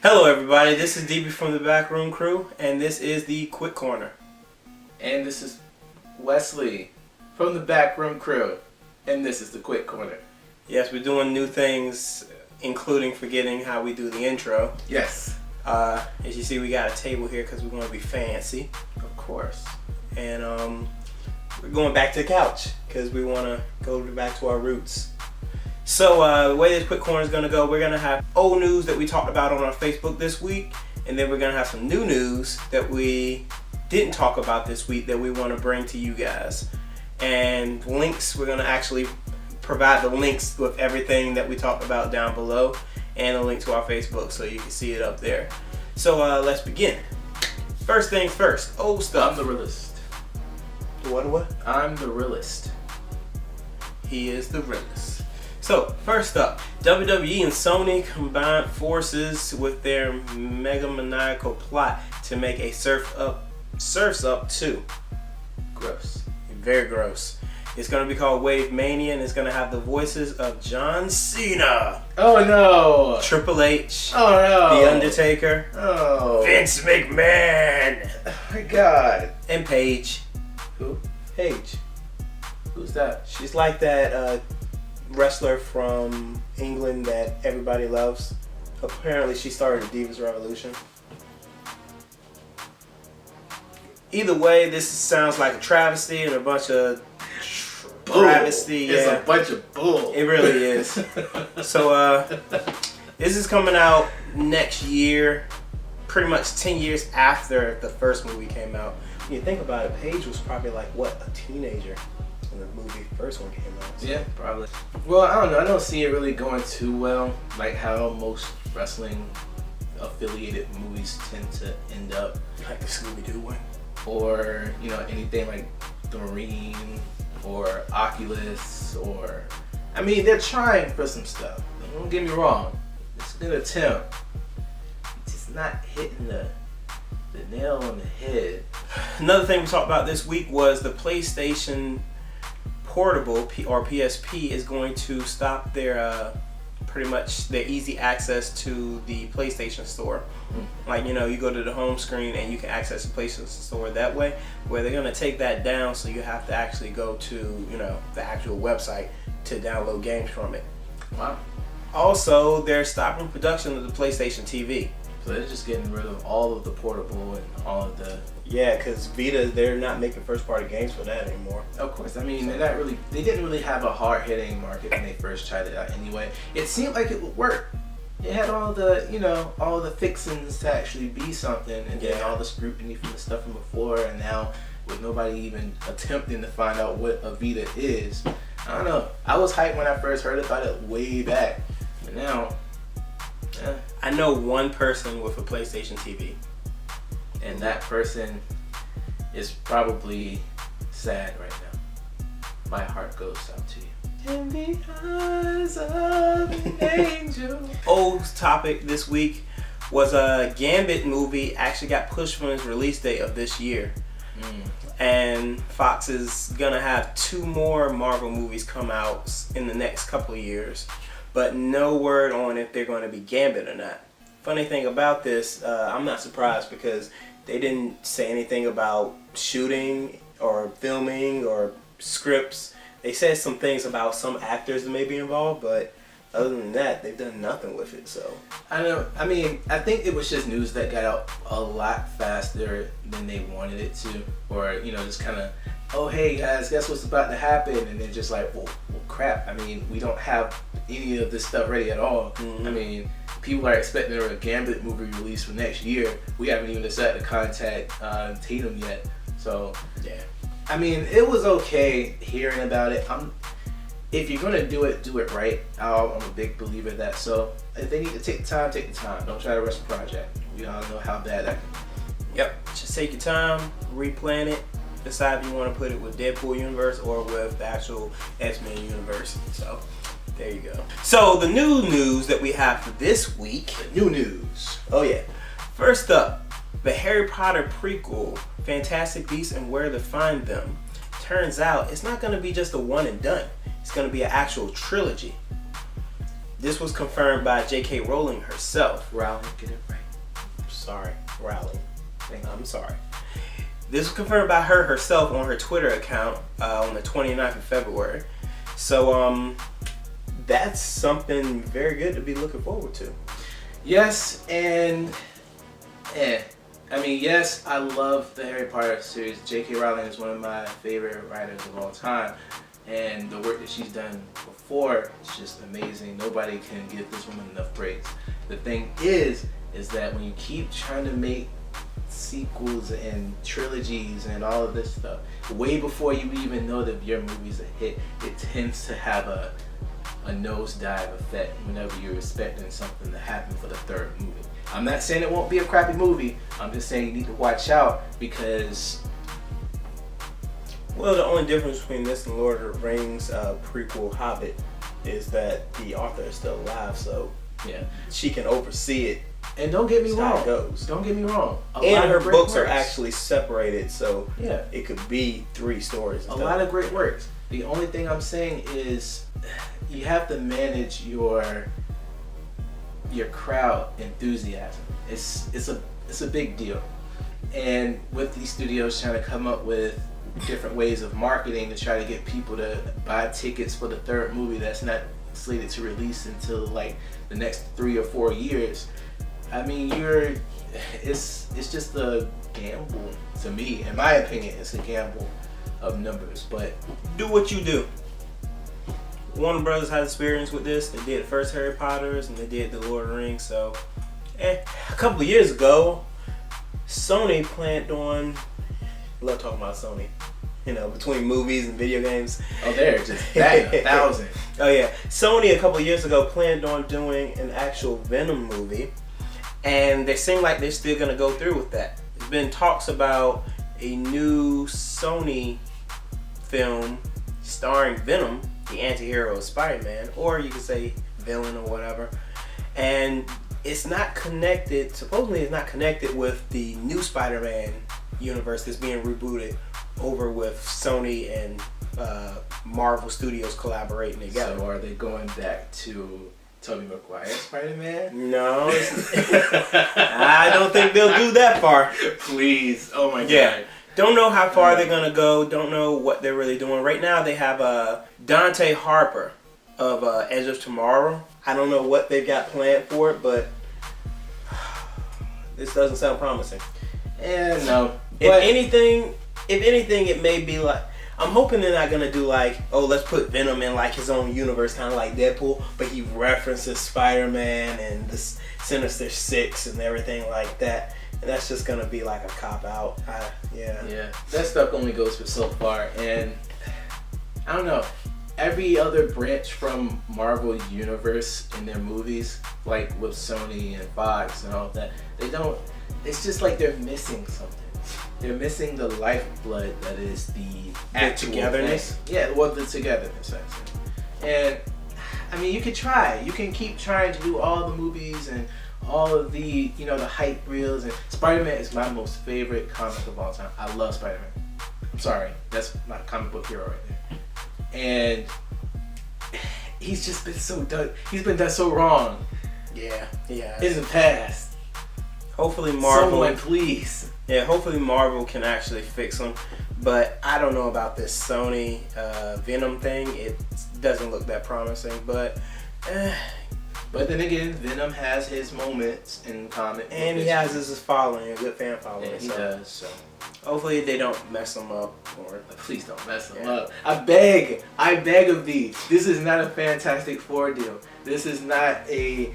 Hello everybody, this is DB from the Backroom Crew, and this is the Quick Corner. And this is Wesley from the Backroom Crew, and this is the Quick Corner. Yes, we're doing new things, including forgetting how we do the intro. Yes. As you see, we got a table here because we want to be fancy. Of course. And we're going back to the couch because we want to go back to our roots. So the way this Quick Corner is going to go, we're going to have old news that we talked about on our Facebook this week, and then we're going to have some new news that we didn't talk about this week that we want to bring to you guys. And links, we're going to actually provide the links with everything that we talked about down below and a link to our Facebook so you can see it up there. So let's begin. First things first, old stuff. I'm the realist. What? I'm the realist. He is the realist. So, first up, WWE and Sony combined forces with their megamaniacal plot to make a Surf's Up 2. Gross. Very gross. It's going to be called Wave Mania, and it's going to have the voices of John Cena, Oh no! Triple H, Oh no! The Undertaker, Oh. Vince McMahon, Oh my god. and Paige. Who? Paige. Who's that? She's like that wrestler from England that everybody loves. Apparently she started the Divas Revolution. Either way, this sounds like a travesty and a bunch of travesty. It's Yeah, a bunch of bull. it really is. So this is coming out next year, pretty much 10 years after the first movie came out. When you think about it, Paige was probably like, what, a teenager when the movie first one came out. So. Yeah, probably. Well, I don't know. I don't see it really going too well, like how most wrestling affiliated movies tend to end up. Like the Scooby-Doo one. Or, you know, anything like The Marine or Oculus or... I mean, they're trying for some stuff. Don't get me wrong. It's a good attempt. It's just not hitting the nail on the head. Another thing we talked about this week was the PlayStation Portable or PSP is going to stop their pretty much their easy access to the PlayStation Store. Like, you know, you go to the home screen and you can access the PlayStation Store that way, where they're going to take that down, so you have to actually go to, you know, the actual website to download games from it. Wow. Also, they're stopping production of the PlayStation TV. So they're just getting rid of all of the portable and all of the... Yeah, because Vita, they're not making first-party games for that anymore. Of course, I mean, they didn't really have a hard-hitting market when they first tried it out anyway. It seemed like it would work. It had all the, you know, all the fixings to actually be something, and then all the scrutiny from the stuff from before, and now with nobody even attempting to find out what a Vita is. I don't know. I was hyped when I first heard about it way back, but now, I know one person with a PlayStation TV. and that person is probably sad right now. My heart goes out to you. In the eyes of an angel. Old topic this week was a Gambit movie actually got pushed from its release date of this year. And Fox is gonna have 2 more Marvel movies come out in the next couple of years, but no word on if they're going to be Gambit or not. Funny thing about this, I'm not surprised because they didn't say anything about shooting or filming or scripts. They said some things about some actors that may be involved, but other than that, they've done nothing with it. So I don't know. I mean, I think it was just news that got out a lot faster than they wanted it to, or, you know, just kind of, oh hey guys, guess what's about to happen, and then just like, well crap. I mean, we don't have any of this stuff ready at all. I mean, people are expecting a Gambit movie release for next year. We haven't even decided to contact Tatum yet. So yeah. I mean, it was okay hearing about it. If you're gonna do it right. I'm a big believer of that. So if they need to take the time, take the time. Don't try to rush the project. We all know how bad that can be. Yep. Just take your time, replan it, decide if you want to put it with Deadpool universe or with the actual X-Men universe. So there you go. So the new news that we have for this week. New news. Oh yeah. First up, the Harry Potter prequel, Fantastic Beasts and Where to Find Them. Turns out it's not going to be just a one and done. It's going to be an actual trilogy. This was confirmed by J.K. Rowling herself. Rowling, get it right. Sorry, Rowling. Thank you. I'm sorry. This was confirmed by her herself on her Twitter account on the 29th of February. So that's something very good to be looking forward to. Yes, and I mean, yes, I love the Harry Potter series. J.K. Rowling is one of my favorite writers of all time, and the work that she's done before is just amazing. Nobody can give this woman enough praise. The thing is that when you keep trying to make sequels and trilogies and all of this stuff, way before you even know that your movie's a hit, it tends to have a nosedive effect whenever you're expecting something to happen for the third movie. I'm not saying it won't be a crappy movie. I'm just saying you need to watch out because... Well, the only difference between this and Lord of the Rings prequel Hobbit is that the author is still alive, so yeah, she can oversee it. And don't get me That's how wrong. it goes. Don't get me wrong. And her books are actually separated, so yeah, it could be 3 stories. A lot of great works. The only thing I'm saying is you have to manage your crowd enthusiasm. It's a big deal. And with these studios trying to come up with different ways of marketing to try to get people to buy tickets for the third movie that's not slated to release until like the next 3 or 4 years, I mean, it's just a gamble to me. In my opinion, it's a gamble of numbers. But do what you do. Warner Brothers had experience with this. They did the first Harry Potters and they did the Lord of the Rings. So, a couple of years ago, Sony planned on. Love talking about Sony. You know, between movies and video games. Oh, they're just batting 1,000. Oh yeah, Sony a couple of years ago planned on doing an actual Venom movie, and they seem like they're still gonna go through with that. There's been talks about a new Sony film starring Venom, the anti-hero of Spider-Man, or you could say villain or whatever. And it's not connected, supposedly it's not connected with the new Spider-Man universe that's being rebooted over with Sony and Marvel Studios collaborating together. So are they going back to Tobey Maguire's Spider-Man? No, I don't think they'll do that far. Please, oh my Yeah. God. Don't know how far they're gonna go. Don't know what they're really doing. Right now they have Dante Harper of Edge of Tomorrow. I don't know what they've got planned for it, but this doesn't sound promising. And no. If anything, it may be like, I'm hoping they're not gonna do like, oh, let's put Venom in like his own universe, kind of like Deadpool, but he references Spider-Man and the Sinister Six and everything like that. And that's just gonna be like a cop out. Yeah, that stuff only goes for so far, and I don't know. Every other branch from Marvel Universe in their movies, like with Sony and Fox and all of that, they don't. It's just like they're missing something. They're missing the lifeblood that is the actual togetherness. thing. Yeah, well, the togetherness, actually. And I mean, you can try. You can keep trying to do all the movies and all of the, you know, the hype reels. And Spider-Man is my most favorite comic of all time. I love Spider-Man. I'm sorry, that's my comic book hero right there. And he's just been so done. He's been done so wrong. Yeah. In the past. Hopefully Marvel. Someone please. Yeah, hopefully Marvel can actually fix them. But I don't know about this Sony Venom thing. It doesn't look that promising. But then again, Venom has his moments in comic. And he has his following, a good fan following. Yeah, he does. So hopefully they don't mess him up. Or please don't mess him up. I beg of thee. This is not a Fantastic Four deal. This is not a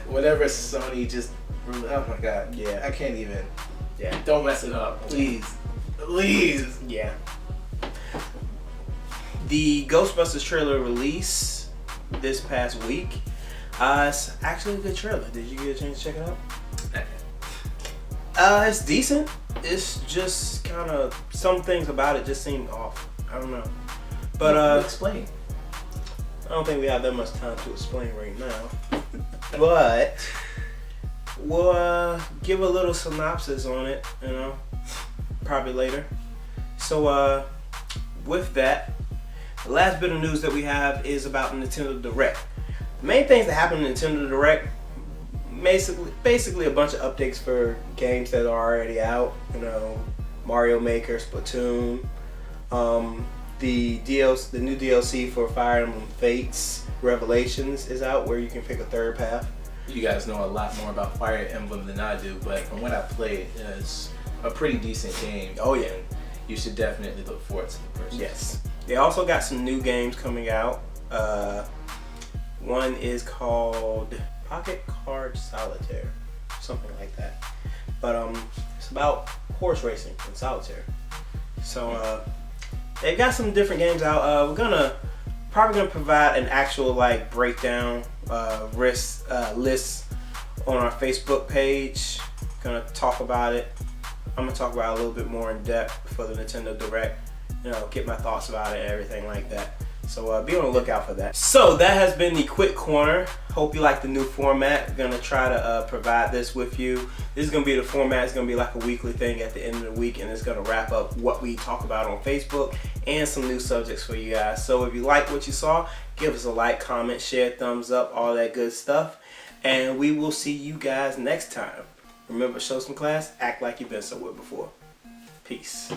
whatever Sony just. Oh my God. Yeah. I can't even. Yeah. Don't mess it up, please. Please. Yeah. The Ghostbusters trailer release this past week. It's actually a good trailer. Did you get a chance to check it out? It's decent. It's just kind of, some things about it just seem off. I don't know. But explain. I don't think we have that much time to explain right now. But we'll give a little synopsis on it, you know, probably later. So with that, the last bit of news that we have is about Nintendo Direct. The main things that happened in Nintendo Direct, basically a bunch of updates for games that are already out. You know, Mario Maker, Splatoon, the new DLC for Fire Emblem Fates Revelations is out, where you can pick a third path. You guys know a lot more about Fire Emblem than I do, but from what I played, it's a pretty decent game. Oh yeah, you should definitely look forward to the purchase. Yes, they also got some new games coming out. One is called Pocket Card Solitaire, something like that. But it's about horse racing in solitaire. So they've got some different games out. We're probably gonna provide an actual like breakdown list on our Facebook page. Gonna talk about it. I'm gonna talk about it a little bit more in depth for the Nintendo Direct. You know, get my thoughts about it and everything like that. So be on the lookout for that. So that has been the Quick Corner. Hope you like the new format. Gonna try to provide this with you. This is gonna be the format. It's gonna be like a weekly thing at the end of the week, and it's gonna wrap up what we talk about on Facebook and some new subjects for you guys. So if you like what you saw, give us a like, comment, share, thumbs up, all that good stuff. And we will see you guys next time. Remember, show some class, act like you've been somewhere before. Peace.